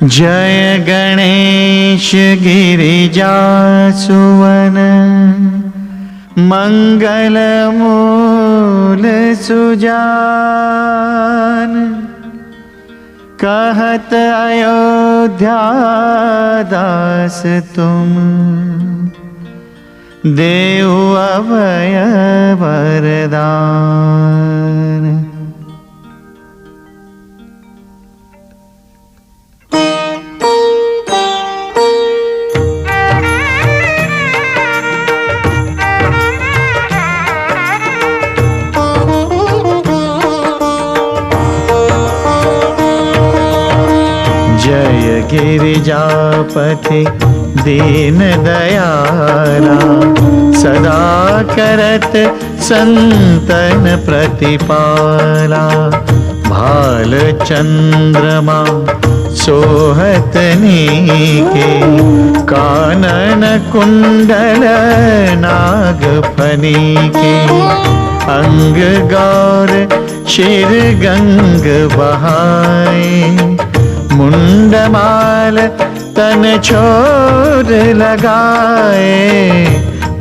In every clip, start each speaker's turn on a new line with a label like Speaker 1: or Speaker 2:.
Speaker 1: जय गणेश गिरिजासुवन मंगल मूल सुजान। कहत अयोध्या दास तुम देव अभय वरदान। जय गिरिजापति दीन दयाला, सदा करत संतन प्रतिपाला। भाल चंद्रमा सोहत नीके, कानन कुंडल नाग फनीके। अंग गौर शिर गंग बहाए, मुंडमाल तन छोर लगाए।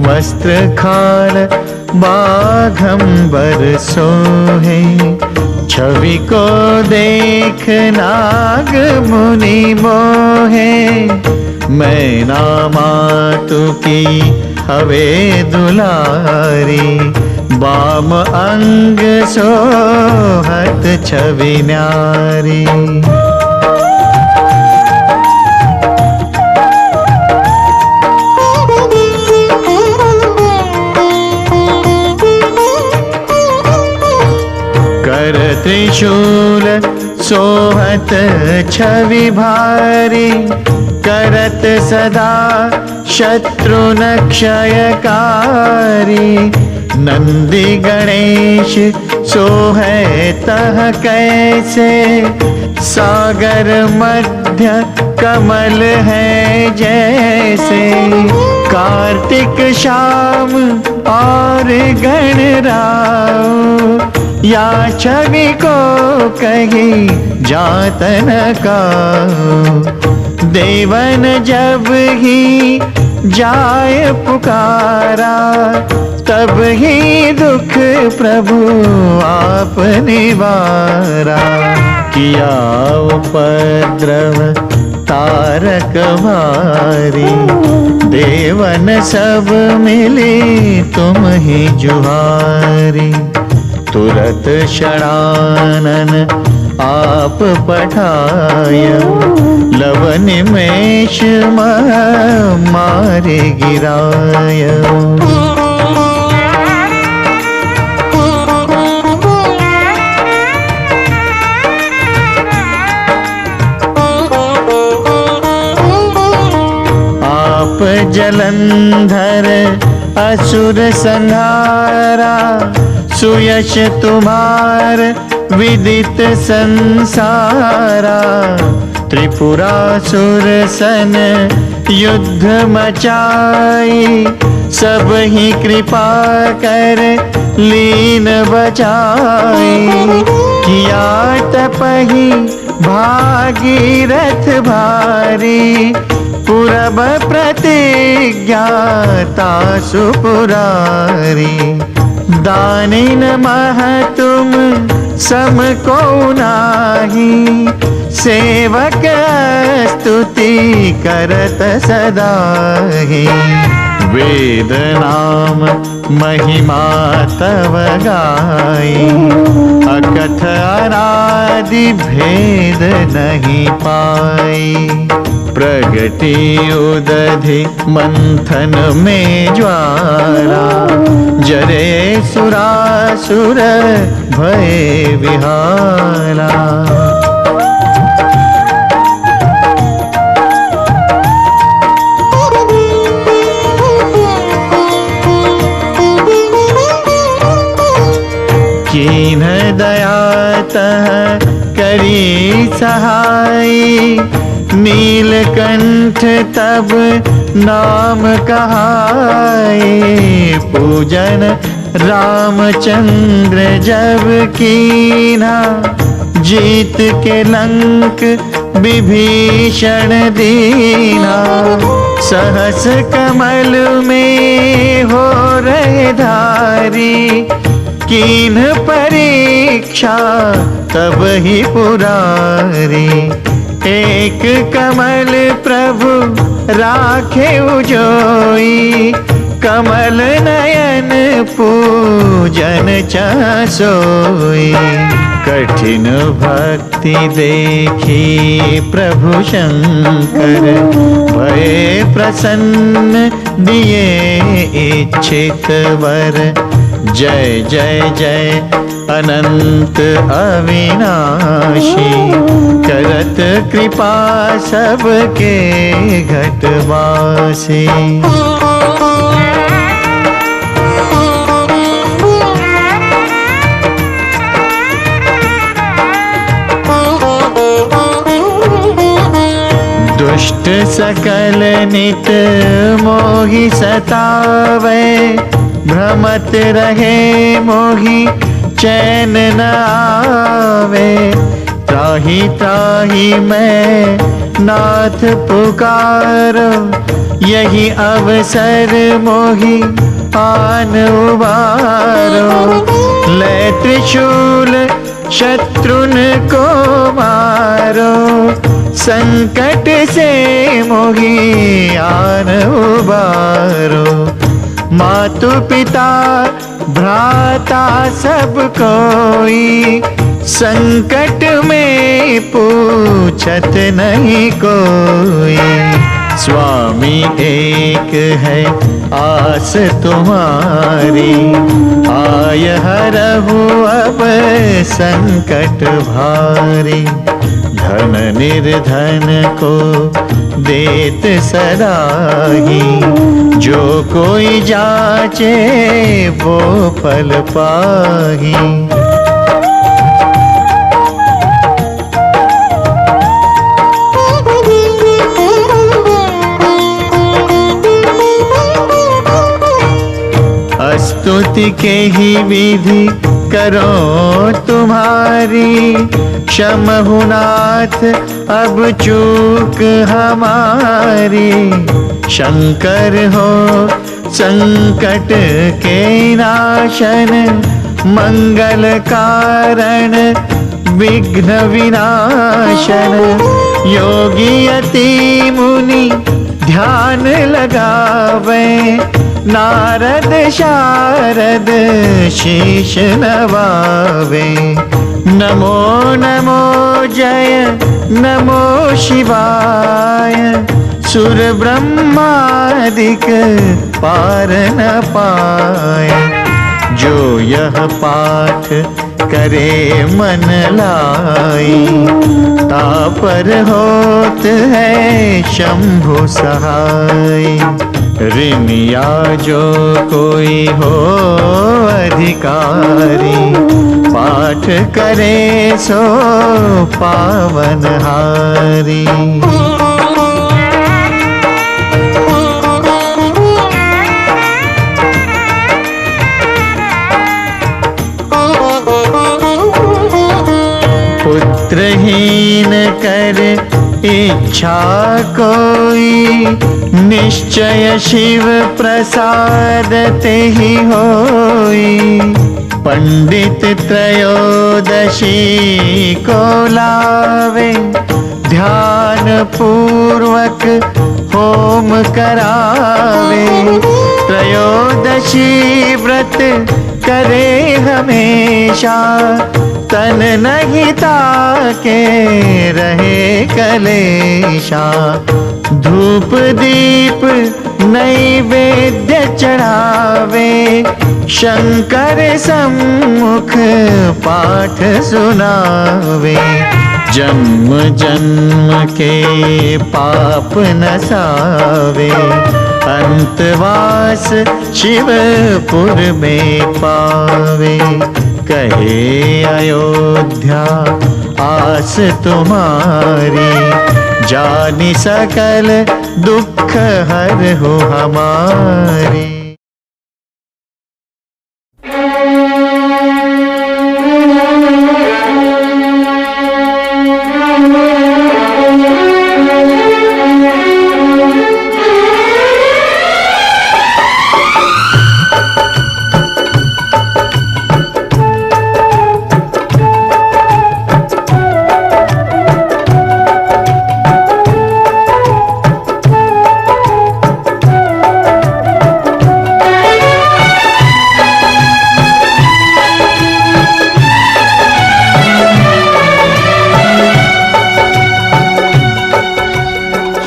Speaker 1: वस्त्र खाल बाघंबर सोहे, छवि को देख नाग मुनि मोहे। मैना मातु की हवे दुलारी, बाम अंग सोहत छवि न्यारी। कर त्रिशूल सोहत छवि भारी, करत सदा शत्रु क्षयकारी। नंदी गणेश सोहे तह कैसे, सागर मध्य कमल है जैसे। कार्तिक शाम और गणराव, या छवि को कही जात न काऊ। देवन जब ही जाय पुकारा, तब ही दुख प्रभु आप निवारा। किया उपद्रव तारक भारी, देवन सब मिली तुम ही जुहारी। तुरत षडानन आप पठाय, लव निमेष मारे गिराय। आप जलंधर असुर संहारा, सुयश तुम्हार विदित संसारा। त्रिपुरासुर सन युद्ध मचाई, सब ही कृपा कर लीन बचाई। किया तपहि भागीरथ भारी, पूरब प्रतिज्ञा तासु पुरारी। दानिन मह तुम सम को नाही, सेवक स्तुति करत सदा ही। वेद नाम महिमा तव गाई, अकथ अनादि भेद नहीं पाई। प्रगति उदधि मंथन में ज्वाला, जरे सुरासुर भय विहाला। कीन दयातः करी सहाई, नीलकंठ तब नाम कहाए। पूजन रामचंद्र जब कीना, जीत के लंक विभीषण दीना। सहस कमल में हो रहे धारी, कीन परीक्षा तब ही पुरारी। एक कमल प्रभु राखे उजोई, कमल नयन पूजन चासोई। कठिन भक्ति देखी प्रभु शंकर, भय प्रसन्न दिए इच्छित वर। जय जय जय अनंत अविनाशी, करत कृपा सबके घटवासी। दुष्ट सकल नित मोहि सतावे, भ्रमत रहे मोहि चैन न आवे। त्राहि त्राहि मैं नाथ पुकारो, यही अवसर मोहि आन उबारो। ले त्रिशूल शत्रुन को मारो, संकट से मोहि आन उबारो। मातु पिता भ्राता सब कोई, संकट में पूछत नहीं कोई। स्वामी एक है आस तुम्हारी, आय हरहु अब संकट भारी। धन निर्धन को देत सराही, जो कोई जाचे वो फल पाही। स्तुति के ही विधि करो तुम्हारी, क्षमहु नाथ अब चूक हमारी। शंकर हो संकट के नाशन, मंगल कारण विघ्न विनाशन। योगी यति मुनि ध्यान लगावे, नारद शारद शीश नवावे। नमो नमो जय नमो शिवाय, सुर ब्रह्मादिक पार न पाए। जो यह पाठ करे मन लाई, तापर होत है शंभु सहाय। ऋनिया जो कोई हो अधिकारी, पाठ करे सो पावन हारी। पुत्रहीन कर इच्छा कोई, निश्चय शिव प्रसाद ते ही होई। पंडित त्रयोदशी को लावे, ध्यान पूर्वक होम करावे। त्रयोदशी व्रत करे हमेशा, तन नहीं ताके रहे कलेशा। धूप दीप नैवेद्य चढ़ावे, शंकर सम्मुख पाठ सुनावे। जन्म जन्म के पाप नसावे, अंतवास शिवपुर में पावे। कहे अयोध्या आस तुम्हारी, जानी सकल दुख हर हो हमारी।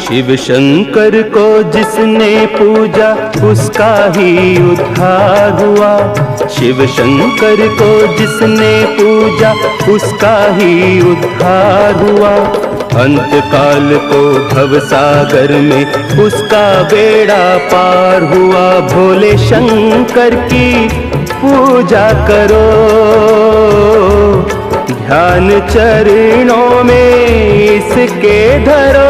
Speaker 2: शिव शंकर को जिसने पूजा उसका ही उद्धार हुआ। शिव शंकर को जिसने पूजा उसका ही उद्धार हुआ। अंत काल को भवसागर में उसका बेड़ा पार हुआ। भोले शंकर की पूजा करो, ध्यान चरणों में इसके धरो।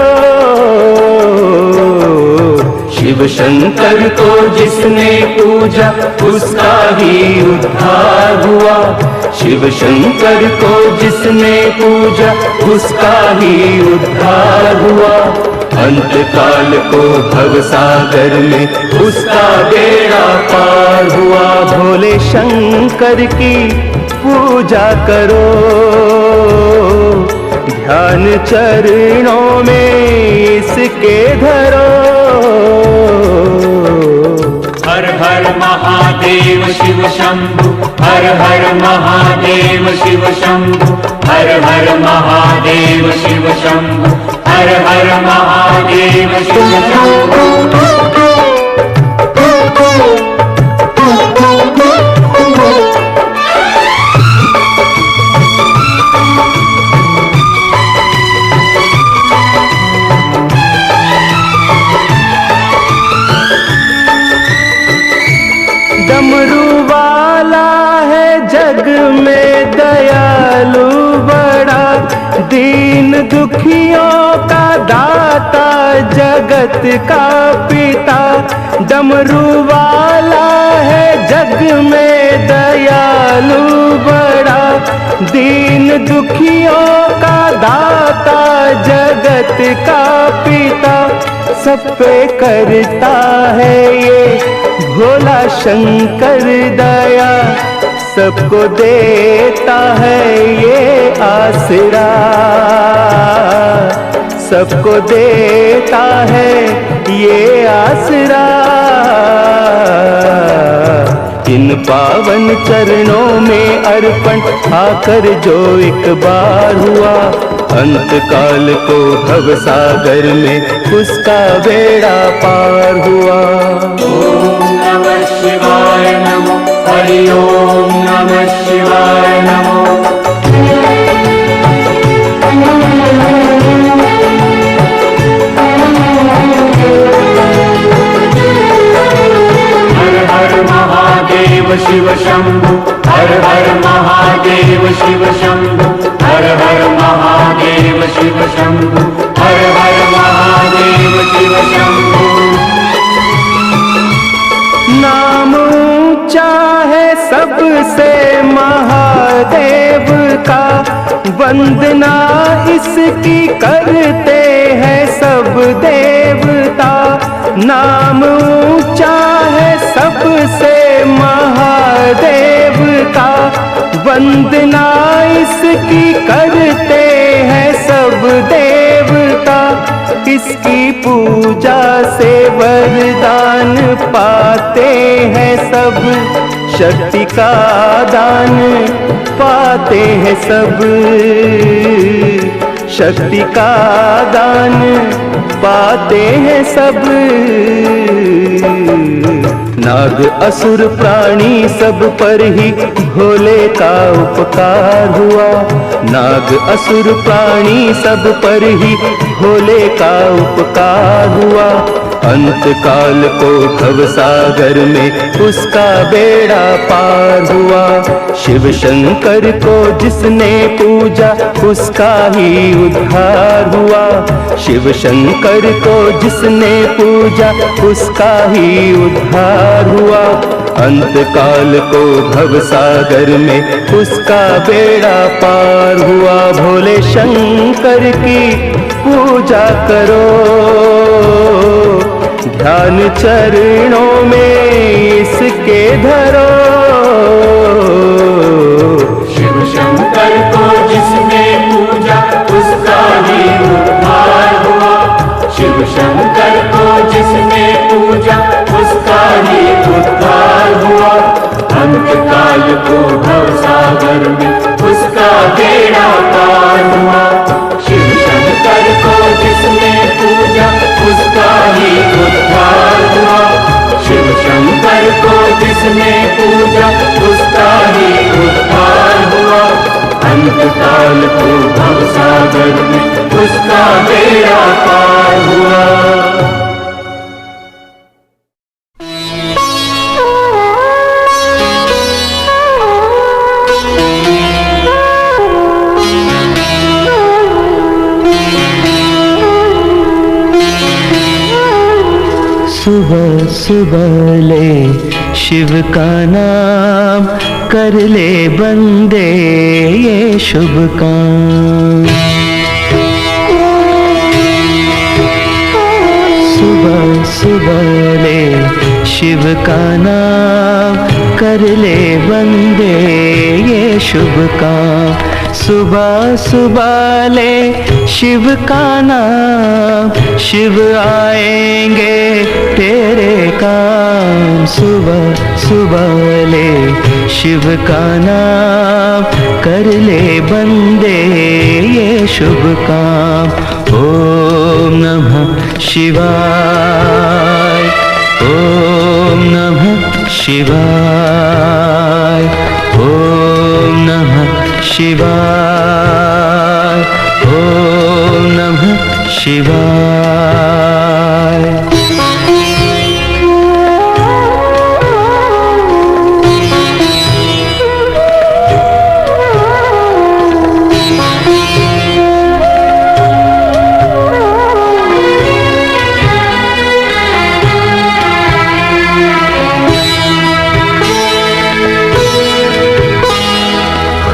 Speaker 2: शिव शंकर को जिसने पूजा उसका ही उद्धार हुआ। शिव शंकर को जिसने पूजा उसका ही उद्धार हुआ। अंत काल को भवसागर में उसका बेड़ा पार हुआ। भोले शंकर की पूजा करो, ध्यान चरणों में इसके धरो।
Speaker 3: हर हर महादेव शिव शंभु, हर हर महादेव शिव शंभु, हर हर महादेव शिव शंभु, हर हर महादेव शिव शंभु।
Speaker 2: डमरू वाला है जग में दयालु बड़ा, दीन दुखियों का दाता जगत का पिता। डमरू वाला है जग में दयालु बड़ा, दीन दुखियों का दाता जगत का पिता। सब पे करता है ये भोला शंकर दया, सबको देता है ये आसरा, सबको देता है ये आसरा। इन पावन चरणों में अर्पण आकर जो एक बार हुआ। अंत काल को भवसागर में उसका बेड़ा पार हुआ।
Speaker 3: ओम नमः शिवाय नमो, हरि ओम नमः शिवाय नमो। शिव शंभु, हर हर महादेव शिव शंभु, हर हर महादेव शिव शंभु, हर हर महादेव शिव शंभु।
Speaker 2: नाम ऊंचा है सबसे महादेव का, वंदना इसकी करते हैं सब देवता। नाम ऊंचा है सबसे महादेव का, वंदना इसकी करते हैं सब देवता। इसकी पूजा से वरदान पाते हैं सब, शक्ति का दान पाते हैं सब, शक्ति का दान पाते हैं सब। नाग असुर प्राणी सब पर ही भोले का उपकार हुआ। नाग असुर प्राणी सब पर ही भोले का उपकार हुआ। अंत काल को भवसागर में उसका बेड़ा पार हुआ। शिव शंकर को जिसने पूजा उसका ही उद्धार हुआ। शिव शंकर को जिसने पूजा उसका ही उद्धार हुआ। अंत काल को भवसागर में उसका बेड़ा पार हुआ। भोले शंकर की पूजा करो, ध्यान चरणों में इसके धरो।
Speaker 3: शिव शंकर को जिसने पूजा उसका ही उद्धार हुआ। शिव शंकर को जिसने पूजा उसका ही उद्धार हुआ। अंत काल को भवसागर में उसका बेड़ा पार हुआ। शिव शंकर को जिसने पूजा हमारा बेड़ा पार हुआ।
Speaker 2: सुबह सुबह ले शिव का नाम, कर ले बंदे ये शुभ काम। सुबह सुबह ले शिव का नाम, कर ले बंदे ये शुभ काम। सुबह सुबह ले शिव का नाम, शिव आएंगे तेरे काम। सुबह सुबह ले शिव का नाम, कर ले बंदे ये शुभ काम। ओम नमः शिवाय, ओम नमः शिवाय, ओम नमः शिवाय, ओम नमः शिवाय।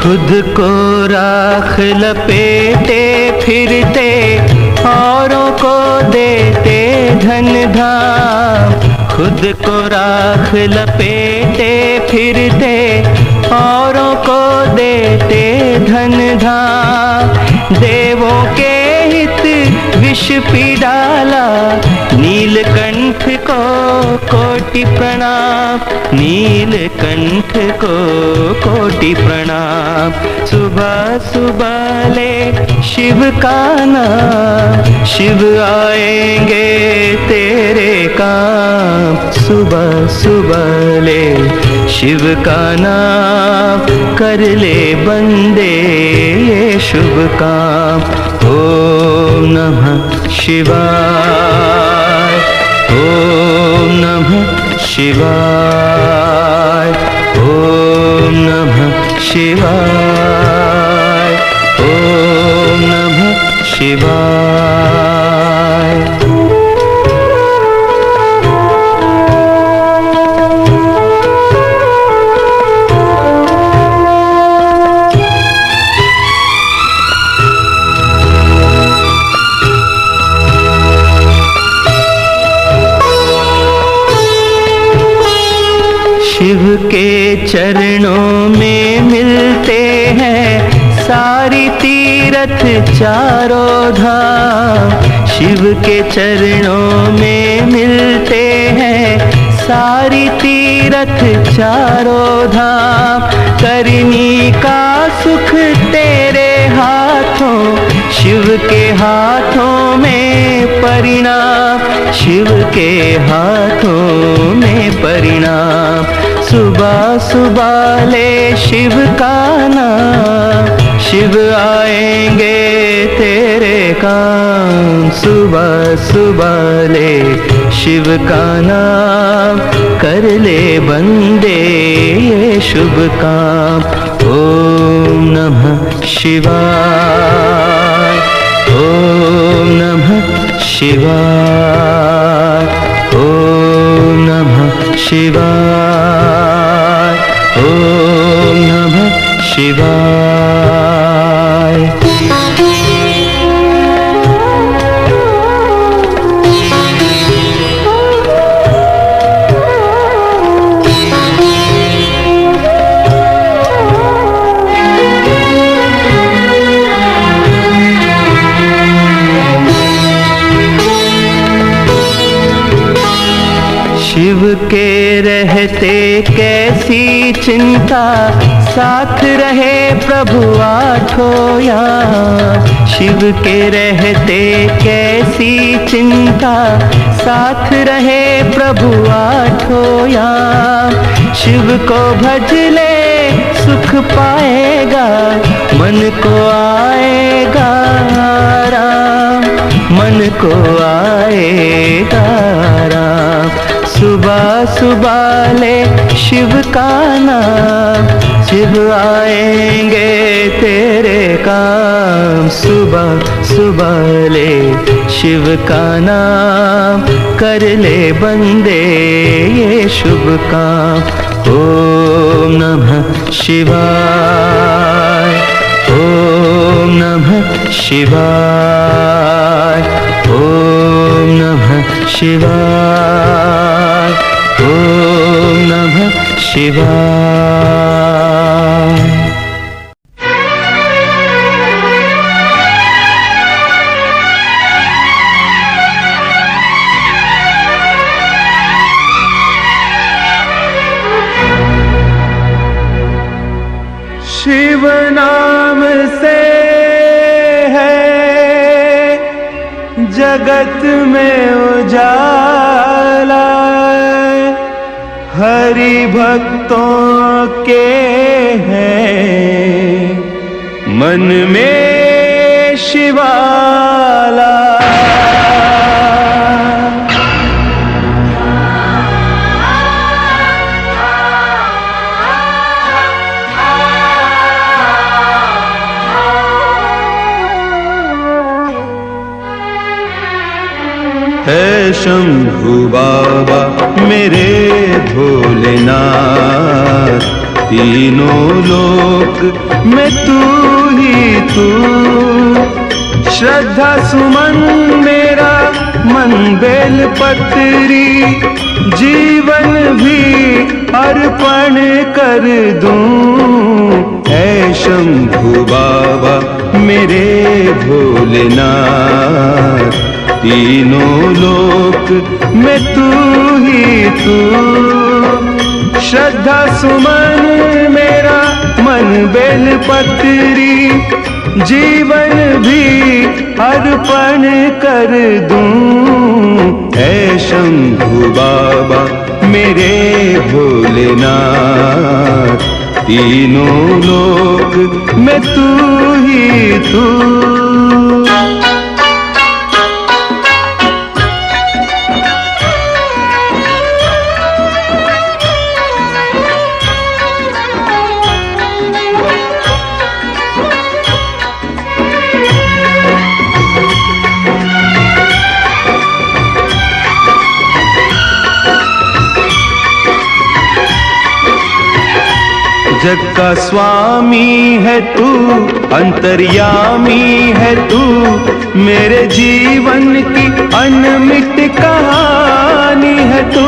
Speaker 2: खुद को राख लपेटे फिरते, औरों को देते धन धाम। खुद को राख लपेटे फिरते, औरों को देते धन धाम। देवों के हित विष पी डाला, नीलकंठ को कोटि प्रणाम, नीलकंठ को कोटि प्रणाम। सुबह सुबह ले शिव का नाम, शिव आएंगे तेरे काम। सुबह सुबह ले शिव का नाम, कर ले बंदे ये शुभ काम। ओम नमः शिवाय, ओम नमः शिवाय, ओम नमः शिवाय, ओम नमः शिवाय। शिव के चरणों में मिलते हैं सारी तीरथ चारों धाम। शिव के चरणों में मिलते हैं सारी तीरथ चारों धाम। करनी का सुख तेरे हाथों, शिव के हाथों में परिणाम, शिव के हाथों में परिणाम। सुबह सुबह ले शिव का नाम, शिव आएंगे तेरे काम। सुबह सुबह ले शिव का नाम, कर ले बंदे ये शुभ काम। ओम नमः शिवाय, ओम नमः शिवाय, ओम नमः शिवाय, ओम नमः शिवाय। शिव के रहते कैसी चिंता, साथ रहे प्रभु आठों याम। शिव के रहते कैसी चिंता, साथ रहे प्रभु आठों याम। शिव को भज ले सुख पाएगा, मन को आएगा आराम। को आएगा राम। सुबह सुबह ले शिव का नाम, शिव आएंगे तेरे काम। सुबह सुबह ले शिव का नाम, कर ले बंदे ये शुभ काम। ओम नमः शिवाय, ओम नमः शिवाय, ओम नमः शिवाय, ओम नमः शिवाय।
Speaker 4: शिव नाम से है जगत में उजाला, हरि भक्तों के हैं मन में शिवाला।
Speaker 2: है शंभु बाबा मेरे भोलेनाथ, तीनों लोक में तू ही तू। श्रद्धा सुमन मेरा मन बेल पत्री, जीवन भी अर्पण कर दूं। है शंभु बाबा मेरे भोलेनाथ, तीनों लोक में तू ही तू। श्रद्धा सुमन मेरा मन बेल पत्री, जीवन भी अर्पण कर दूं। है शंभु बाबा मेरे भोलेनाथ, तीनों लोक में तू ही तू। जग का स्वामी है तू, अंतर्यामी है तू, मेरे जीवन की अनमिट कहानी है तू।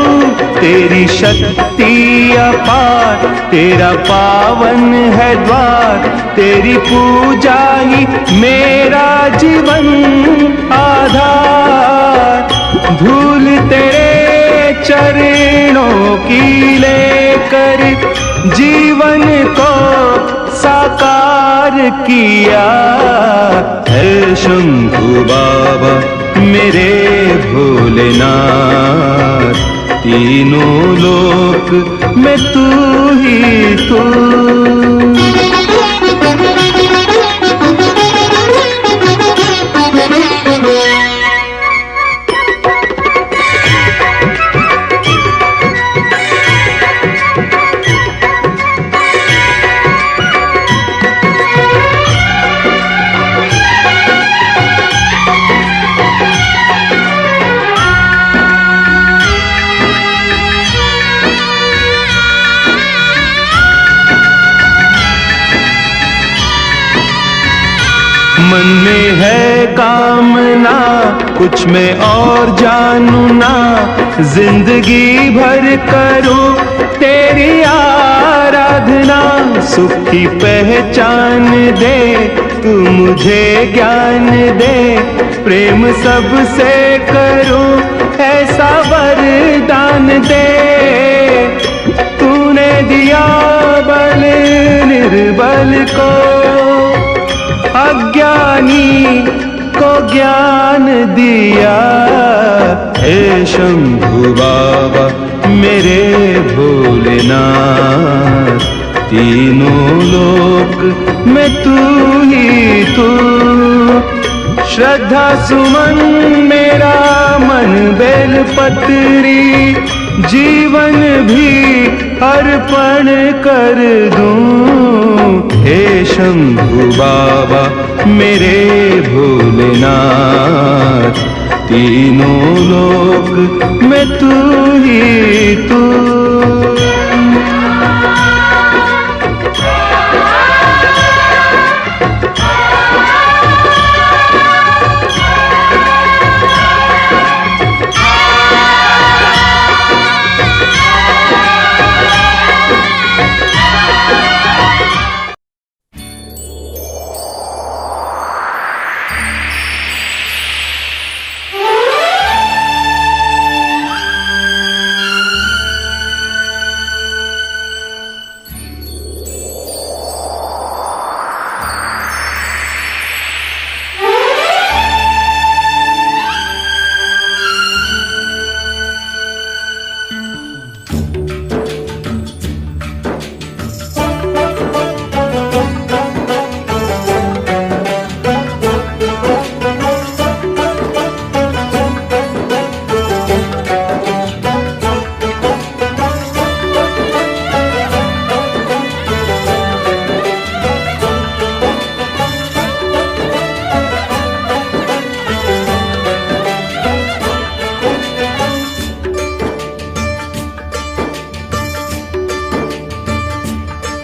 Speaker 2: तेरी शक्ति अपार, तेरा पावन है द्वार, तेरी पूजा ही मेरा जीवन आधार। धूल तेरे चरणों की लेकर जीवन को साकार किया। है शंभु बाबा मेरे भोलेनाथ, तीनों लोक में तू ही तू। मन में है कामना कुछ मैं और जानू ना, जिंदगी भर करूं तेरी आराधना। सुख की पहचान दे तू मुझे ज्ञान दे, प्रेम सबसे करूं ऐसा वरदान दे। तूने दिया बल निर्बल को, अज्ञानी को ज्ञान दिया। हे शंभु बाबा मेरे भोलेनाथ, तीनों लोक में तू ही तू। श्रद्धा सुमन में
Speaker 4: मेरा मन बेलपत्री जीवन भी अर्पण कर दूं। हे शंभु बाबा मेरे भोलेनाथ, तीनों लोक में तू ही तू।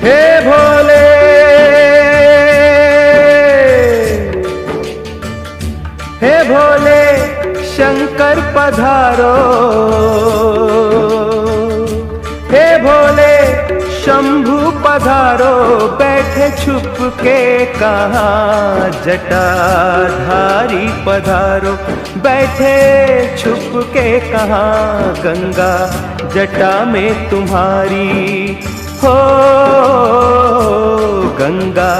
Speaker 4: हे भोले, हे भोले शंकर पधारो, हे भोले शंभु पधारो। बैठे छुप के कहाँ जटाधारी पधारो, बैठे छुप के कहाँ गंगा जटा में तुम्हारी हो। गंगा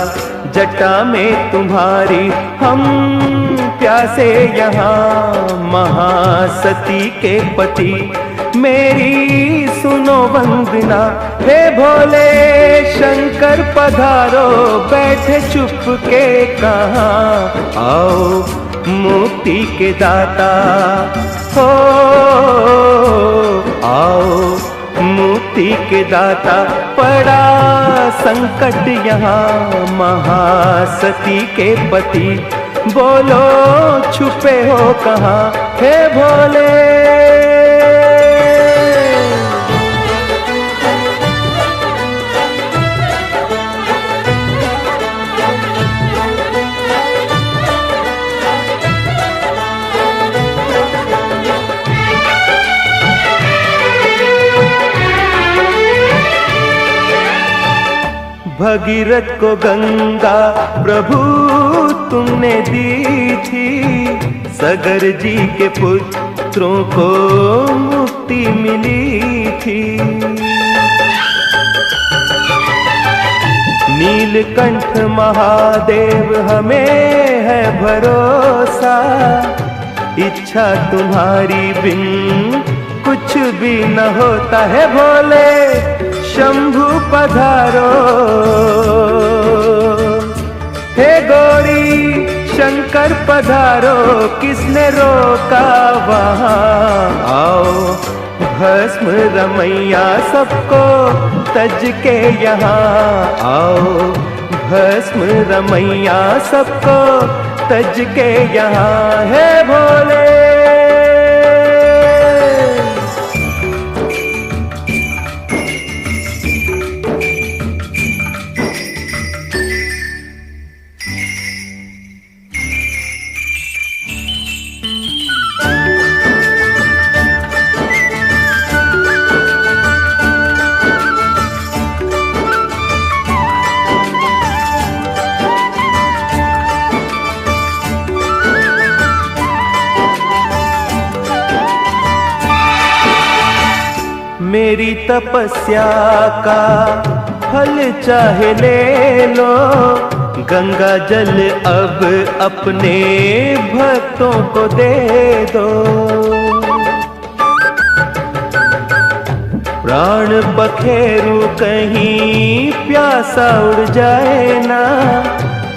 Speaker 4: जटा में तुम्हारी हम प्यासे यहाँ महासती के पति। मेरी सुनो वंदना, हे भोले शंकर पधारो। बैठे चुप के कहाँ आओ मुक्ति के दाता हो। आओ मुक्ति के दाता, पड़ा संकट यहाँ महासती के पति। बोलो छुपे हो कहाँ हे भोले। भगीरथ को गंगा प्रभु तुमने दी थी, सगर जी के पुत्रों को मुक्ति मिली थी। नीलकंठ महादेव हमें है भरोसा, इच्छा तुम्हारी बिन कुछ भी न होता है। भोले शंभु पधारो, हे गौरी शंकर पधारो। किसने रोका वहाँ आओ भस्म रमैया सबको तज के यहाँ आओ। भस्म रमैया सबको तज के यहाँ है भोले। मेरी तपस्या का फल चाहे ले लो, गंगा जल अब अपने भक्तों को दे दो। प्राण बखेरू कहीं प्यासा उड़ जाए ना,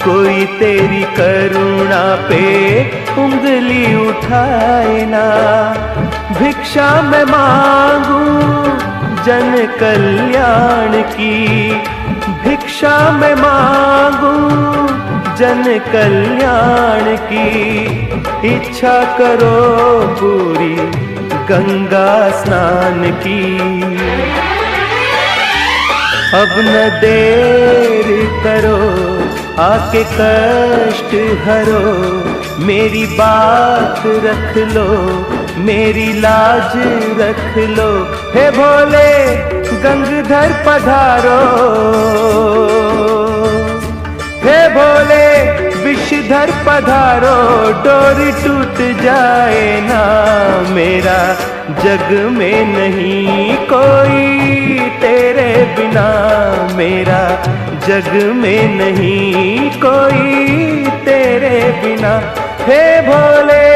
Speaker 4: कोई तेरी करुणा पे उंगली उठाए ना। भिक्षा मैं मांगू जन कल्याण की, भिक्षा मैं मांगू जन कल्याण की। इच्छा करो पूरी गंगा स्नान की। अब न देर करो आके कष्ट हरो, मेरी बात रख लो, मेरी लाज रख लो। हे भोले गंगधर पधारो, हे भोले विषधर पधारो। डोरी टूट जाए ना मेरा, जग में नहीं कोई तेरे बिना मेरा, जग में नहीं कोई तेरे बिना। हे भोले